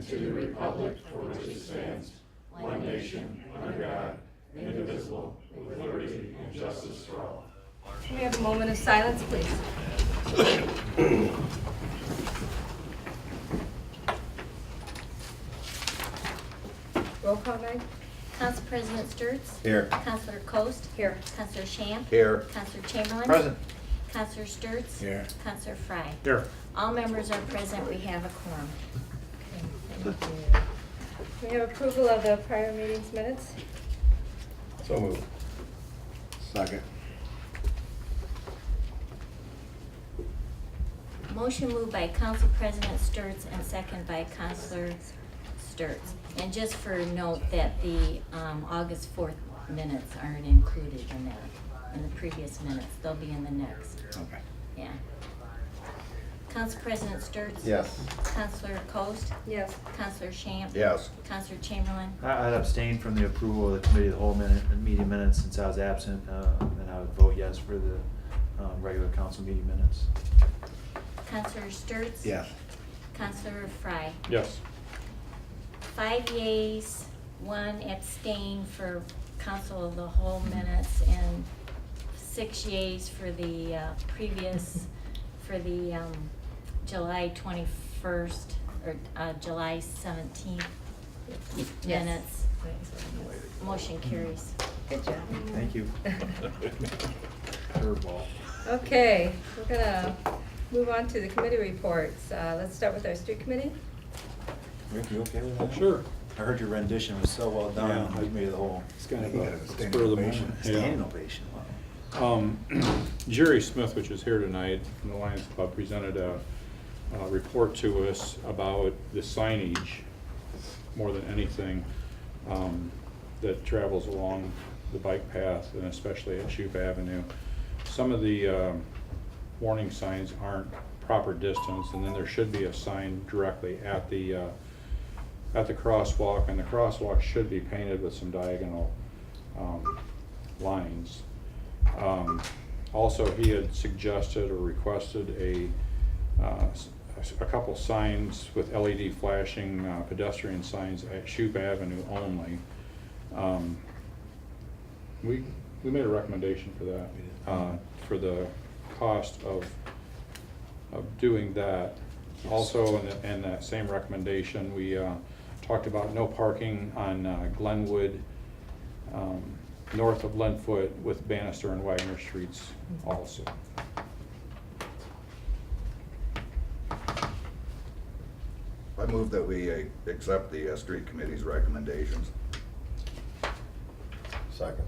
to the republic for which it stands, one nation, under God, indivisible, with liberty and justice for all. Can we have a moment of silence, please? Roll call, Meg? Council President Sturts? Here. Councilor Coast? Here. Councilor Shamp? Here. Councilor Chamberlain? Present. Councilor Sturts? Here. Councilor Fry? Here. All members are present. We have a quorum. Okay, thank you. We have approval of the prior meeting's minutes. So moved. Second. Motion moved by Council President Sturts and second by Councilor Sturts. And just for note that the August 4th minutes aren't included in that, in the previous minutes. They'll be in the next. Okay. Yeah. Council President Sturts? Yes. Councilor Coast? Yes. Councilor Shamp? Yes. Councilor Chamberlain? I'd abstain from the approval of the committee of the whole meeting minutes since I was absent, and I would vote yes for the regular council meeting minutes. Councilor Sturts? Yes. Councilor Fry? Yes. 5 yeas, 1 abstain for council of the whole minutes, and 6 yeas for the for the July 21st, or July 17th Yes. minutes. Motion carries. Good job. Thank you. Curveball. Okay, we're gonna move on to the committee reports. Let's start with our street committee. Rick, you okay with that? Sure. I heard your rendition was so well done. Yeah. You made the whole It's kind of You got a a standing spur of the ovation. moment. standing Yeah. ovation. Wow. Jerry Smith, which is here tonight from the Lions Club, presented a report to us about the signage, more than anything, that travels along the bike path, and especially at Shoup Avenue. Some of the warning signs aren't proper distance, and then there should be a sign directly at the crosswalk, and the crosswalk should be painted with some diagonal lines. Also, he had suggested or requested a couple signs with LED flashing pedestrian signs at Shoup Avenue only. We made a recommendation for that, for the cost of doing that. Also, in that same recommendation, we talked about no parking on Glenwood, north of Linfoot, with Bannister and Wagner Streets also. I move that we accept the street committee's recommendations. Second.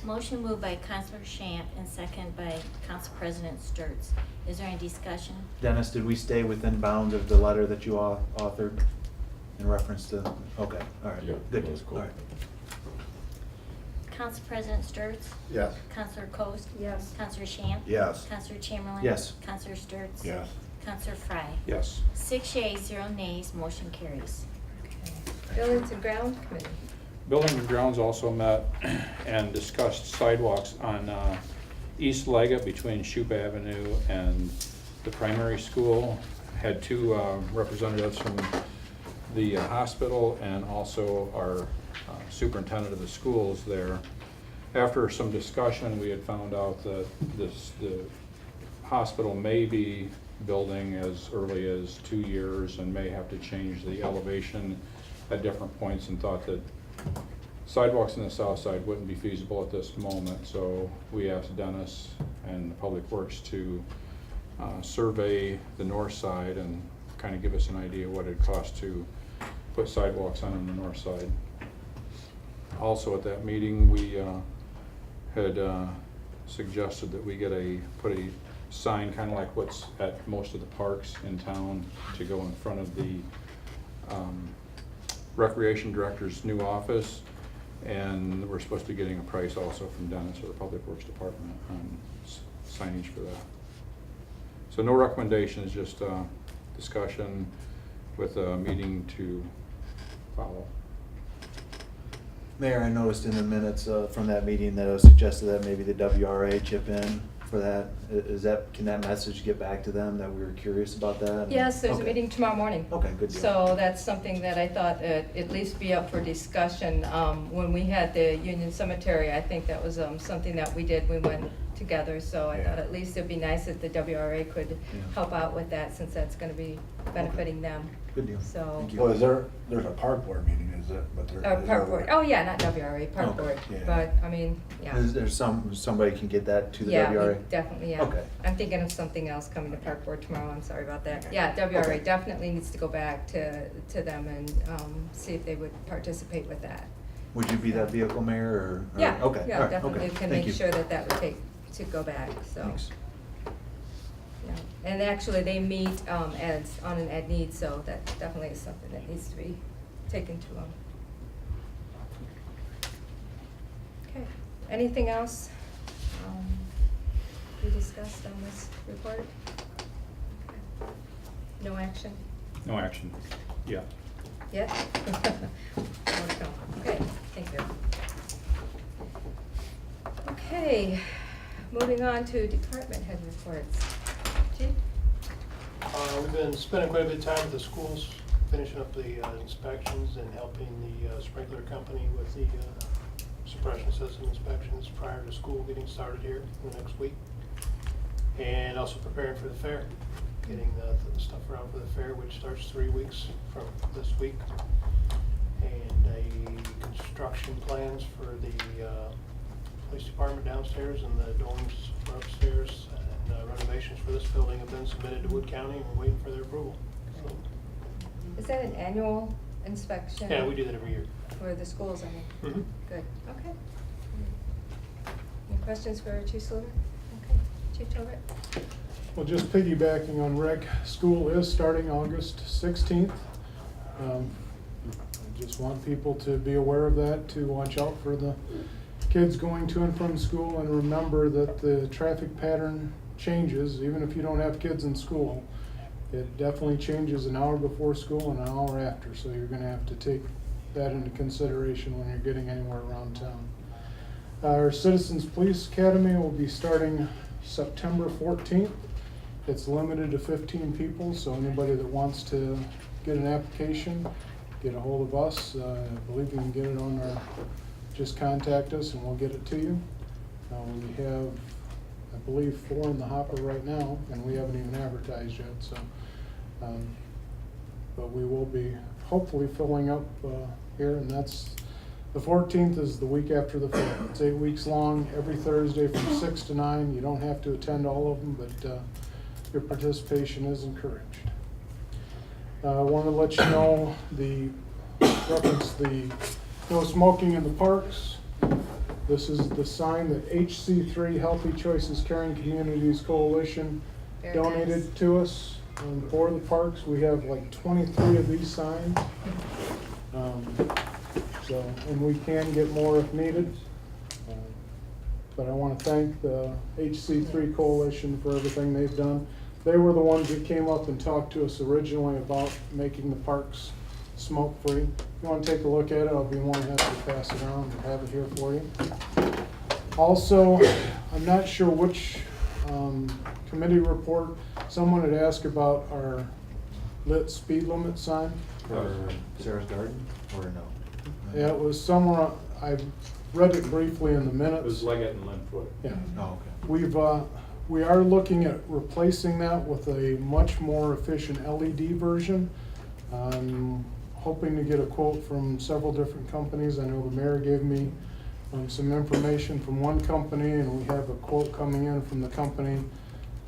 Motion moved by Councilor Shamp and second by Council President Sturts. Is there any discussion? Dennis, did we stay within bounds of the letter that you authored in reference to? Okay, all right, Yeah, good. that was cool. All right. Council President Sturts? Yes. Councilor Coast? Yes. Councilor Shamp? Yes. Councilor Chamberlain? Yes. Councilor Sturts? Yes. Councilor Fry? Yes. 6 yeas, 0 nays, motion carries. Okay. Buildings and Grounds Committee. Building and Grounds also met and discussed sidewalks on East Leggett between Shoup Avenue and the primary school. Had 2 representatives from the hospital and also our superintendent of the schools there. After some discussion, we had found out that the hospital may be building as early as 2 years and may have to change the elevation at different points, and thought that sidewalks on the south side wouldn't be feasible at this moment. So we asked Dennis and Public Works to survey the north side and kind of give us an idea what it costs to put sidewalks on the north side. Also at that meeting, we had suggested that we put a sign kind of like what's at most of the parks in town to go in front of the Recreation Director's new office. And we're supposed to be getting a price also from Dennis or the Public Works Department on signage for that. So no recommendations, just discussion with a meeting to follow. Mayor, I noticed in the minutes from that meeting that it was suggested that maybe the WRA chip in for that? Can that message get back to them that we were curious about that? Yes, there's a Okay. meeting tomorrow morning. Okay, good deal. So that's something that I thought at least be up for discussion. When we had the Union Cemetery, I think that was something that we did, we went together. So I thought Yeah. at least it'd be nice if the WRA could Yeah. help out with that, since that's gonna be benefiting them. Good deal. So- Thank you. Well, there's a park board meeting, is it? But there. is Park there- board, oh yeah, not WRA, park Okay. board, Yeah. but, I mean, yeah. There's somebody can get that to the Yeah, WRA? we definitely, yeah. Okay. I'm thinking of something else coming to park board tomorrow, I'm sorry about that. Yeah, WRA Okay. definitely needs to go back to them and, see if they would participate with that. Would you be that vehicle, Mayor, or? Yeah, Okay, all yeah, right, definitely okay. can Thank make you. sure that that would take, to go back, so. Thanks. Yeah. And actually, they meet, as, on an ad need, so that definitely is something that needs to be taken to them. Okay, anything else, we discussed on this report? Okay. No action? No action, yeah. Yes? Okay, thank you. Okay, moving on to department head reports. Chief? We've been spending quite a bit of time with the schools, finishing up the inspections and helping the sprinkler company with the suppression system inspections prior to school getting started here in the next week. And also preparing for the fair, getting the stuff around for the fair, which starts 3 weeks from this week. And construction plans for the police department downstairs and the dorms for upstairs. And renovations for this building have been submitted to Wood County, and we're waiting for their approval. So, Is that an annual inspection? yeah, we do that every year. For the schools, I mean? Mhm. Good, okay. Any questions for Chief Sluman? Okay, Chief Tolbert? Well, just piggybacking on Rick, school is starting August 16th. I just want people to be aware of that, to watch out for the kids going to and from school, and remember that the traffic pattern changes, even if you don't have kids in school. It definitely changes an hour before school and an hour after, so you're gonna have to take that into consideration when you're getting anywhere around town. Our Citizens Police Academy will be starting September 14th. It's limited to 15 people, so anybody that wants to get an application, get a hold of us. I believe you can get it on our, just contact us and we'll get it to you. We have, I believe, 4 in the hopper right now, and we haven't even advertised yet, so. But we will be hopefully filling up here, and that's, the 14th is the week after the fair. It's 8 weeks long, every Thursday from 6 to 9. You don't have to attend all of them, but your participation is encouraged. I want to let you know reference the no smoking in the parks. This is the sign that HC3 Healthy Choices Caring Communities Coalition Very donated nice. to us for the parks. We have like 23 of these signs. And we can get more if needed. But I want to thank the HC3 Coalition for everything they've done. They were the ones that came up and talked to us originally about making the parks smoke-free. If you want to take a look at it, I'll be more than happy to pass it around and have it here for you. Also, I'm not sure which committee report, someone had asked about our lit speed limit sign. For Sarah's Garden, or no? Yeah, it was somewhere, I read it briefly in the minutes. It was Leggett and Linfoot. Yeah. Oh, okay. We are looking at replacing that with a much more efficient LED version. I'm hoping to get a quote from several different companies. I know the mayor gave me some information from one company, and we have a quote coming in from the company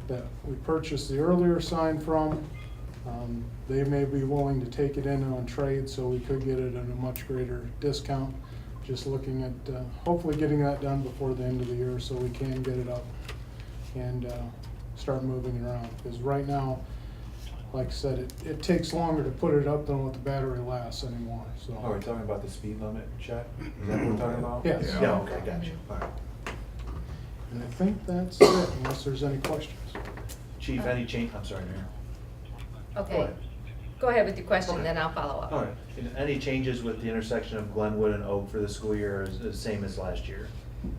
that we purchased the earlier sign from. They may be willing to take it in on trade, so we could get it at a much greater discount. Just looking at hopefully getting that done before the end of the year so we can get it up and start moving it around. Because right now, like I said, it takes longer to put it up than what the battery lasts anymore, so. Oh, we're talking about the speed limit, Chet? Is that what we're talking about? Yes. Yeah, okay, gotcha. All right. And I think that's it, unless there's any questions. Chief, any change, I'm sorry, Mayor. Go Okay, ahead. go ahead with your question, Okay. then I'll follow up. All right. Any changes with the intersection of Glenwood and Oak for the school year is the same as last year?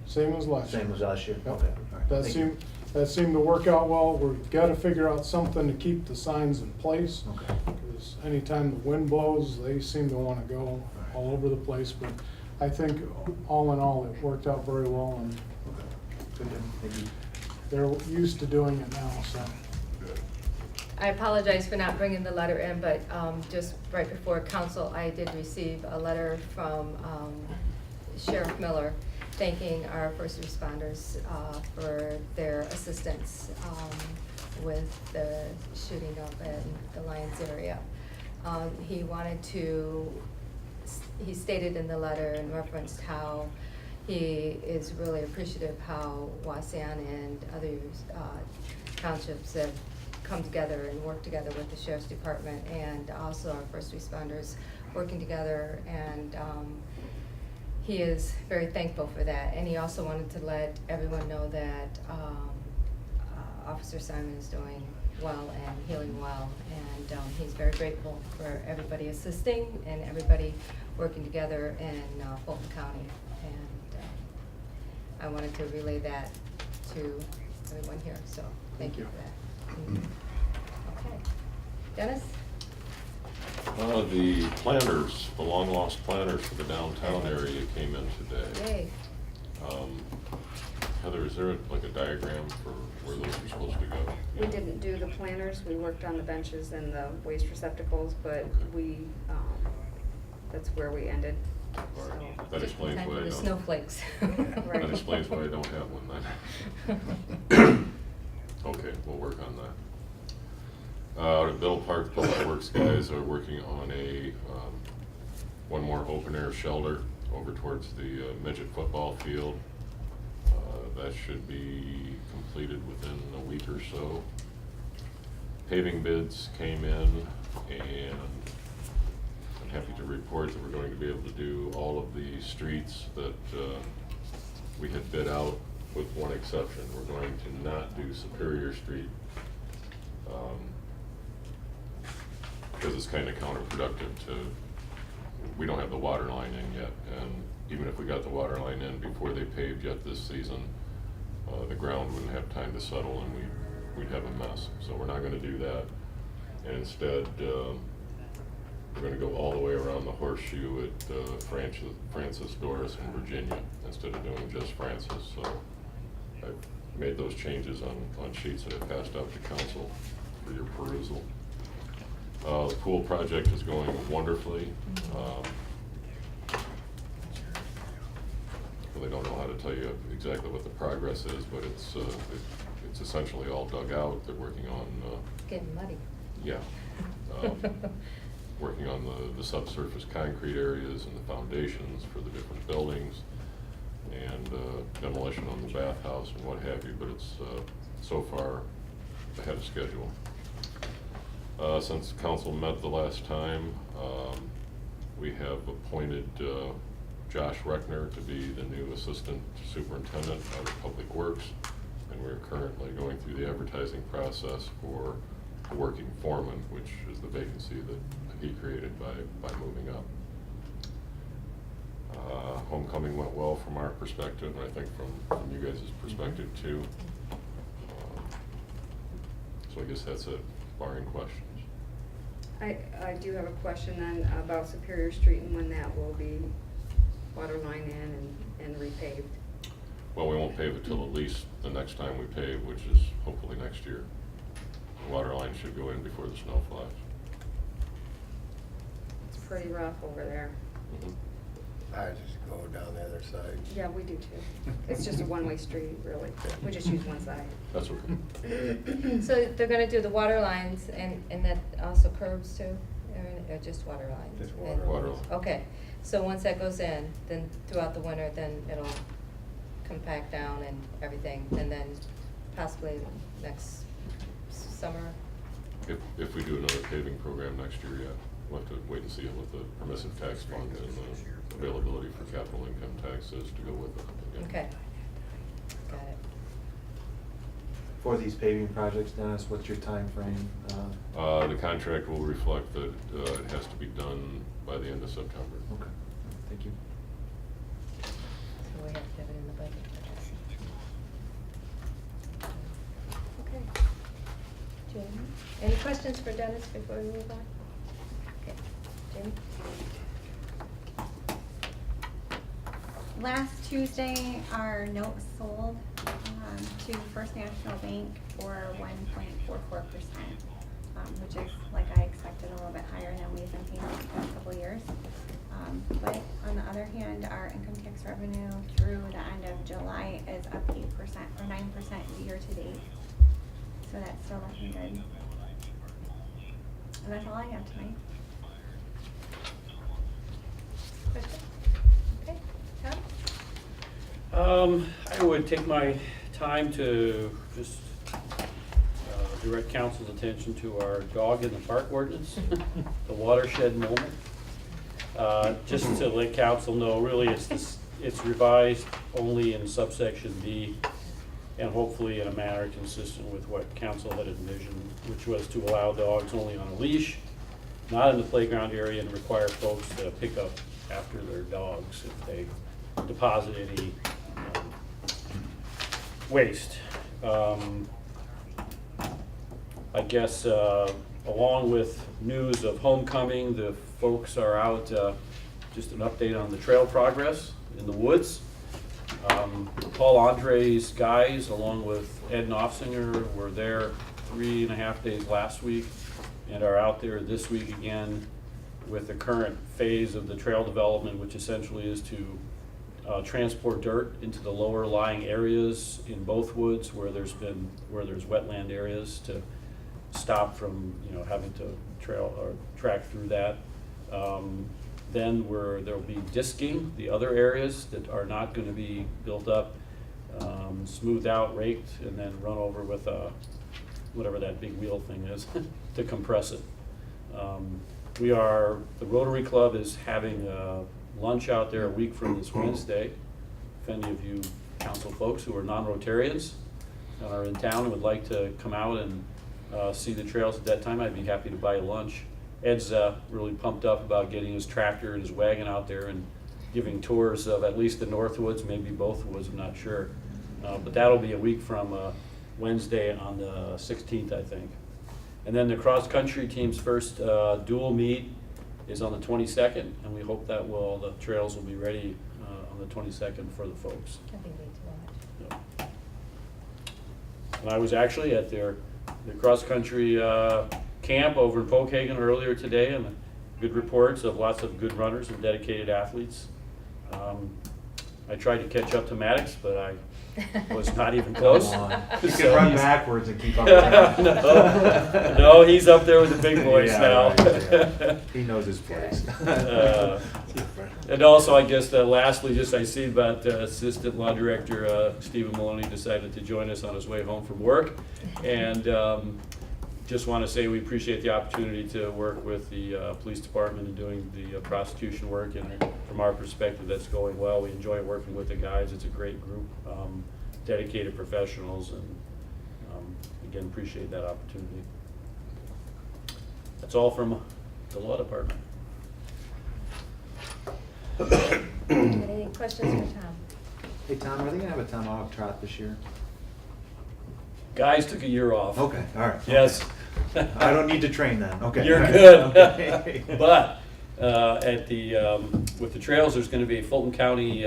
Same as last year. Same as last year? Yep. Okay, all right. That Thank you. that seemed to work out well. We've got to figure out something to keep the signs in place. Okay. Because anytime the wind blows, they seem to want to go all over the place. But I think all in all, it worked out very well, and Good, thank you. they're used to doing it now, so. I apologize for not bringing the letter in, but just right before council, I did receive a letter from Sheriff Miller thanking our first responders for their assistance with the shooting up in the Lyons area. He wanted to, he stated in the letter and referenced how he is really appreciative how Wauseon and other townships have come together and work together with the Sheriff's Department and also our first responders working together, and he is very thankful for that. And he also wanted to let everyone know that Officer Simon is doing well and healing well, and he's very grateful for everybody assisting and everybody working together in Fulton County. And I wanted to relay that to everyone here, so thank you for that. Okay. Dennis? The planners, the long-lost planners for the downtown area came in today. Yay. Heather, is there like a diagram for where those are supposed to go? We didn't do the planters, we worked on the benches and the waste receptacles, but we, that's where we ended. All right. So- That explains Time why for I the don't. snowflakes. Right. That explains why I don't have one then. Okay, we'll work on that. Out at Middle Park, Public Works guys are working on a, one more open-air shelter over towards the midget football field. That should be completed within a week or so. Paving bids came in, and I'm happy to report that we're going to be able to do all of the streets that we had bid out, with one exception. We're going to not do Superior Street because it's kind of counterproductive to, we don't have the water line in yet, and even if we got the water line in before they paved yet this season, the ground wouldn't have time to settle and we'd have a mess. So we're not gonna do that. And instead, we're gonna go all the way around the horseshoe at Francis, Doris, and Virginia, instead of doing just Francis. So I've made those changes on sheets that I passed out to council for your perusal. The pool project is going wonderfully. Really don't know how to tell you exactly what the progress is, but it's essentially all dug out. They're working on Getting muddy. yeah, working on the subsurface concrete areas and the foundations for the different buildings, and demolition on the bathhouse and what have you. But it's so far ahead of schedule. Since council met the last time, we have appointed Josh Reckner to be the new assistant superintendent out of Public Works, and we're currently going through the advertising process for a working foreman, which is the vacancy that he created by moving up. Homecoming went well from our perspective, and I think from you guys' perspective too. So I guess that's it, barring questions. I do have a question then about Superior Street and when that will be water line in and repaved. Well, we won't pave it till at least the next time we pave, which is hopefully next year. The water line should go in before the snow flies. It's pretty rough over there. Mhm. I just go down the other side. Yeah, we do too. It's just a one-way street, really. We just use one side. That's okay. So they're gonna do the water lines and that also curbs too, or just water lines? Just And- Water line. Okay, so once that goes in, then throughout the winter, then it'll compact down and everything, and then possibly next summer? If we do another paving program next year, yeah, we'll have to wait and see what the permissive tax fund and the availability for capital income tax is to go with it. Yeah. Okay, got it. For these paving projects, Dennis, what's your timeframe? The contract will reflect that it has to be done by the end of September. Okay, thank you. So we have to have it in the budget. Any questions for Dennis before we move on? Okay, Jamie? Last Tuesday, our note was sold to First National Bank for 1.44%, which is, like I expected, a little bit higher than we've been paying the past couple of years. But on the other hand, our income tax revenue through the end of July is up 8% or 9% year to date. So that's still looking good. And that's all I have tonight. Question? Okay, Tom? I would take my time to just direct council's attention to our dog in the park ordinance, the watershed moment. Just to let council know, really it's revised only in subsection B, and hopefully in a manner consistent with what council had envisioned, which was to allow dogs only on a leash, not in the playground area, and require folks to pick up after their dogs if they deposit any waste. I guess along with news of homecoming, the folks are out, just an update on the trail progress in the woods. Paul Andre's guys, along with Ed Knopfinger, were there 3.5 days last week and are out there this week again with the current phase of the trail development, which essentially is to transport dirt into the lower lying areas in both woods where there's wetland areas to stop from having to trail or track through that. Then there'll be disking the other areas that are not going to be built up, smoothed out, raked, and then run over with whatever that big wheel thing is to compress it. The Rotary Club is having lunch out there a week from this Wednesday. If any of you council folks who are non-Rotarians are in town and would like to come out and see the trails at that time, I'd be happy to buy you lunch. Ed's really pumped up about getting his tractor and his wagon out there and giving tours of at least the North Woods, maybe both woods, I'm not sure. But that'll be a week from Wednesday on the 16th, I think. And then the cross-country team's first dual meet is on the 22nd, and we hope that the trails will be ready on the 22nd for the folks. Can't be late to watch. Yeah. And I was actually at the cross-country camp over in Pokagon earlier today, and good reports of lots of good runners and dedicated athletes. I tried to catch up to Maddox, but I was not even close. You can run backwards and keep up with him. No, he's up there with the big boys Yeah, now. right, yeah. He knows his place. And also, I guess, lastly, just I see about Assistant Law Director Stephen Maloney decided to join us on his way home from work. And just want to say we appreciate the opportunity to work with the police department and doing the prosecution work. And from our perspective, that's going well. We enjoy working with the guys. It's a great group, dedicated professionals, and again, appreciate that opportunity. That's all from the law department. Any questions for Tom? Hey Tom, are they gonna have a tomahawk trot this year? Guys took a year off. Okay, all right. Yes. I don't need to train then, okay. You're all right. good. Okay. But with the trails, there's going to be a Fulton County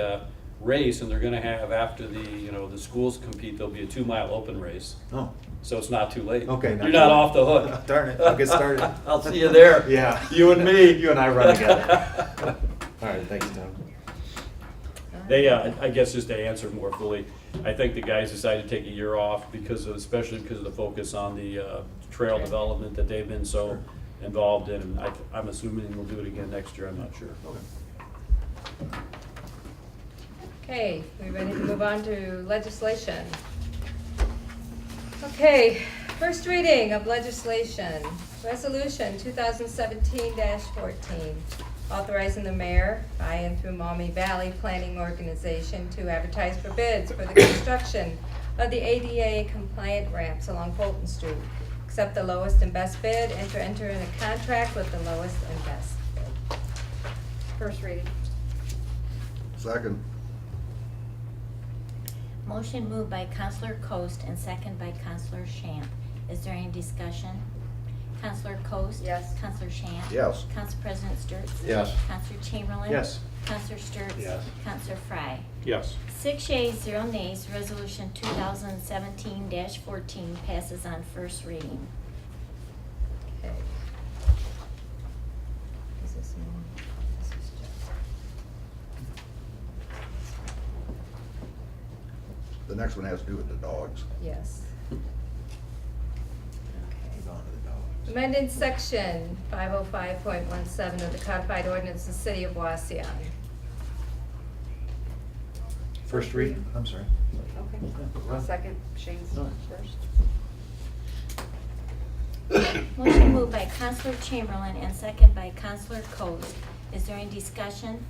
race, and they're going to have, after the schools compete, there'll be a 2-mile open race. Oh, So it's not too late. okay. You're not off the hook. Darn it, I'll get started. I'll see you there. Yeah. You and me. You and I run together. All right, thanks, Tom. I guess just to answer more fully, I think the guys decided to take a year off especially because of the focus on the trail development that they've been so involved in. And I'm assuming we'll do it again next year. I'm not sure. Okay. Okay, we ready to move on to legislation? Okay, first reading of legislation, Resolution 2017-14, authorizing the mayor by and through Maumee Valley Planning Organization to advertise for bids for the construction of the ADA compliant ramps along Fulton Street. Accept the lowest and best bid, enter in a contract with the lowest and best bid. First reading. Second. Motion moved by Counselor Coast and second by Counselor Shamp. Is there any discussion? Counselor Coast? Yes. Counselor Shamp? Yes. Council President Sturts? Yes. Counselor Chamberlain? Yes. Counselor Sturts? Yes. Counselor Frye? Yes. 6 yeas, 0 nays, resolution 2017-14 passes on first reading. Okay. Is this me? This is just. The next one has to do with the dogs. Yes. Move Okay. on to the dogs. Amended section 505.17 of the codified ordinance of the city of Wauseon. First read, I'm sorry. Okay. Well, Second, Shane's No. first. Motion moved by Counselor Chamberlain and second by Counselor Coast. Is there any discussion?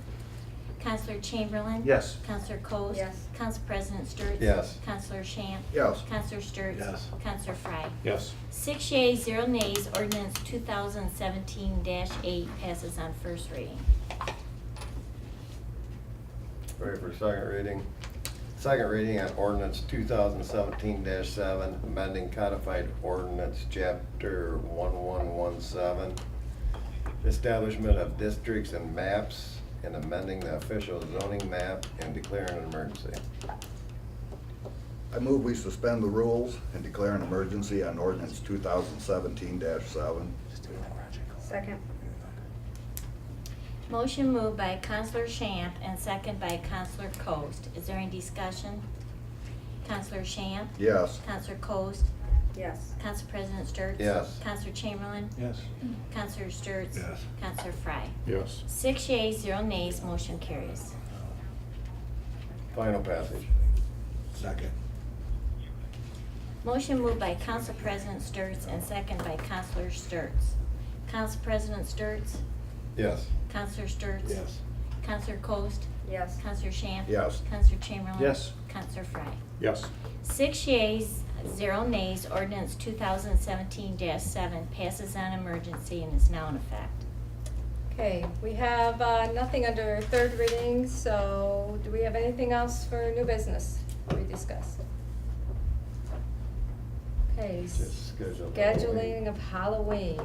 Counselor Chamberlain? Yes. Counselor Coast? Yes. Council President Sturts? Yes. Counselor Shamp? Yes. Counselor Sturts? Yes. Counselor Frye? Yes. 6 yeas, 0 nays, ordinance 2017-8 passes on first reading. Ready for second reading? Second reading on ordinance 2017-7, amending codified ordinance chapter 1117, establishment of districts and maps, and amending the official zoning map and declaring an emergency. I move we suspend the rules and declare an emergency on ordinance 2017-7. Second. Motion moved by Counselor Shamp and second by Counselor Coast. Is there any discussion? Counselor Shamp? Yes. Counselor Coast? Yes. Council President Sturts? Yes. Counselor Chamberlain? Yes. Counselor Sturts? Yes. Counselor Frye? Yes. 6 yeas, 0 nays, motion carries. Final passage. Second. Motion moved by Council President Sturts and second by Counselor Sturts. Council President Sturts? Yes. Counselor Sturts? Yes. Counselor Coast? Yes. Counselor Shamp? Yes. Counselor Chamberlain? Yes. Counselor Frye? Yes. 6 yeas, 0 nays, ordinance 2017-7 passes on emergency and is now in effect. Okay, we have nothing under third reading, so do we have anything else for new business we discussed? Okay, Just schedule. scheduling of Halloween,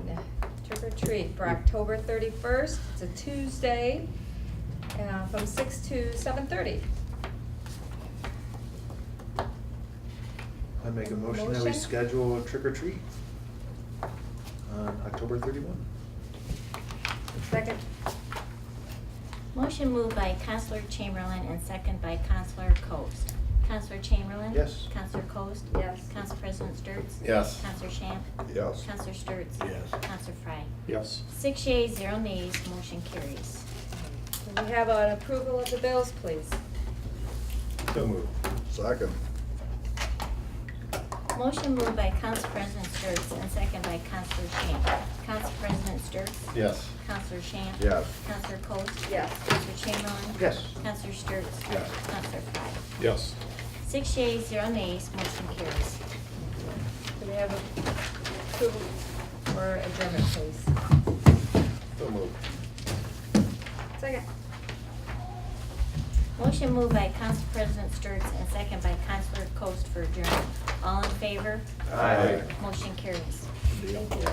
trick or treat for October 31st. It's a Tuesday, from 6 to 7:30. I make a motion that we Motion? schedule a trick or treat on October 31. Second. Motion moved by Counselor Chamberlain and second by Counselor Coast. Counselor Chamberlain? Yes. Counselor Coast? Yes. Council President Sturts? Yes. Counselor Shamp? Yes. Counselor Sturts? Yes. Counselor Frye? Yes. 6 yeas, 0 nays, motion carries. Can we have an approval of the bills, please? So moved. Second. Motion moved by Council President Sturts and second by Counselor Shamp. Council President Sturts? Yes. Counselor Shamp? Yes. Counselor Coast? Yes. Counselor Chamberlain? Yes. Counselor Sturts? Yes. Counselor Frye? Yes. 6 yeas, 0 nays, motion carries. Can we have approval for adjournment, please? So moved. Second. Motion moved by Council President Sturts and second by Counselor Coast for adjournment. All in favor? Aye. Motion carries. Thank you.